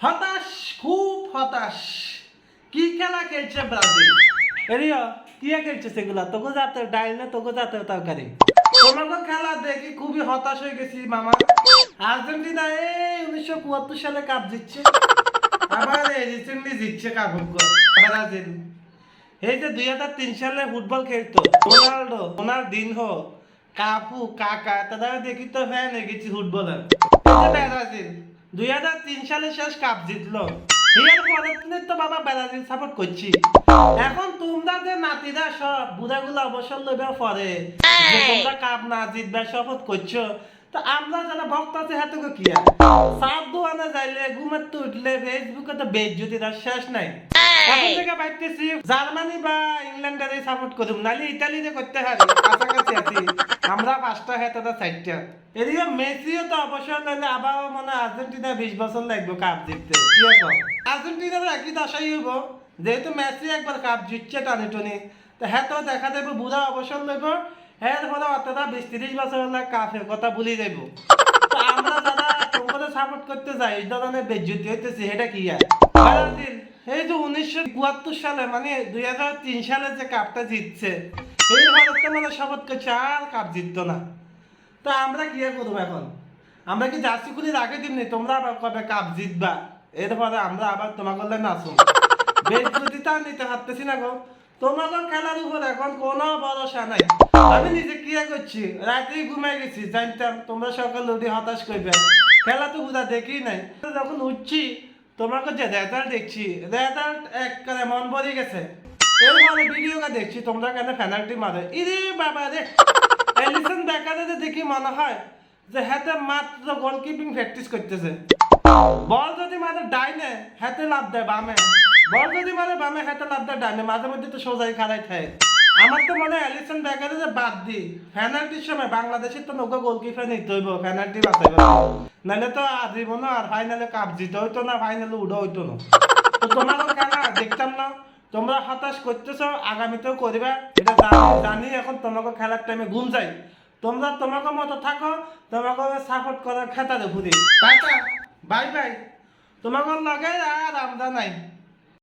হতাশ, খুব হতাশ। কি খেলা খেলছে ব্রাজিল? এরিয়া কি খেলছে সেগুলা? তোকে যাতে ডাইল না তোকে যাতে তরকারি। তোমাকে খেলা দেখি খুবই হতাশ হয়ে গেছি মামা। আর্জেন্টিনা এই 1974 সালে কাপ জিতছে, আবার এই রিসেন্টলি জিতছে কাপ ব্রাজিল। এই যে 2003 সালে ফুটবল খেলতো রোনাল্ডো, রোনালদিনহো, কাফু, কাকা, তারা দেখি তো ফ্যান হয়ে গেছি ফুটবলের। ব্রাজিল 2003 সালে শেষ কাপ জিতলো, এর পরের দিনে তো বাবা ব্রাজিল সাপোর্ট করছি। এখন তোমরা যে নাতিরা সব বুড়াগুলো অবসর লইবে পরে যে তোমরা কাপ না জিতবে শপথ করছো, তো আমরা যারা ভক্ত আছে হাতে কি আর সাত দোয়ানে যাইলে ঘুমাতে উঠলে ফেসবুকে তো বেজ্জতির আর শেষ নাই। এখন থেকে ভাবতেছি জার্মানি বা ইংল্যান্ডের সাপোর্ট করুম, নাহলে ইতালিতে করতে হবে, কাছাকাছি আছি আমরা পাঁচটা হ্যাঁ তাদের চারটা। এদিকে মেসিও তো অবসর নিলে আবার মনে হয় আর্জেন্টিনা 20 বছর লাগবে কাপ জিততে। কি এখন আর্জেন্টিনার একই দশাই হইব, যেহেতু মেসি একবার কাপ জিতছে টানি টনি, তো হ্যাঁ তো দেখা যাবে বুড়া অবসর লইব, হ্যাঁ ফলে অতটা 20-30 বছর হলে কাপের কথা ভুলে যাইব। তো আমরা যারা তোমাদের সাপোর্ট করতে যাই এই ধরনের বেজ্জতি হইতেছি, এটা কি আর ব্রাজিল এই যে 1974 সালে মানে 2003 সালে যে কাপটা জিতছে, এই ভারতটা মানে শপথ করছে আর কাপ জিততো না। তো আমরা কি করবো এখন? আমরা কি জার্সি খুলে রাখে দিমনি তোমরা আবার কবে কাপ জিতবা, এরপরে আমরা আবার তোমাকে নাচুন বেজ্জতিটা নিতে পারতেছি না গো। তোমাদের খেলার উপর এখন কোনো ভরসা নাই। আমি নিজে কি করছি, রাত্রি ঘুমাই গেছি, জানতাম তোমরা সকালে উঠে হতাশ করবে, খেলা তো বুঝা দেখি নাই। যখন উঠছি তোমাকে যে রেজাল্ট দেখছি, রেজাল্ট এক মন ভরে গেছে। এরপরে ভিডিওটা দেখছি তোমরা কেন পেনাল্টি মারে, ইরে বাবা রে, এলিসন দেখাতে দেখি মনে হয় যে হাতে মাত্র গোলকিপিং প্র্যাকটিস করতেছে। বল যদি মারে ডাইনে হাতে লাভ দেয় বামে, বল যদি মারে বামে হাতে লাভ দেয় ডাইনে, মাঝে মধ্যে তো সোজাই খারাই থাকে। আমার তো মনে হয় এলিসন দেখাতে যে বাদ দি পেনাল্টির সময় বাংলাদেশের তো নৌকা গোলকিপার নিতে হইব পেনাল্টি বাঁচাইব, নাহলে তো আজীবন আর ফাইনালে কাপ জিতে হইতো না, ফাইনালে উঠো হইতো না। তো তোমাদের খেলা দেখতাম না, তোমরা হতাশ করতেছো, আগামীতেও করবে এটা জানি। এখন তোমাকে খেলার টাইমে ঘুম যাই, তোমরা তোমাকে মতো থাকো, তোমাকে সাপোর্ট করার খেতারে ঘুরি। টাটা, বাই বাই, তোমাকে লগে আর আমরা নাই।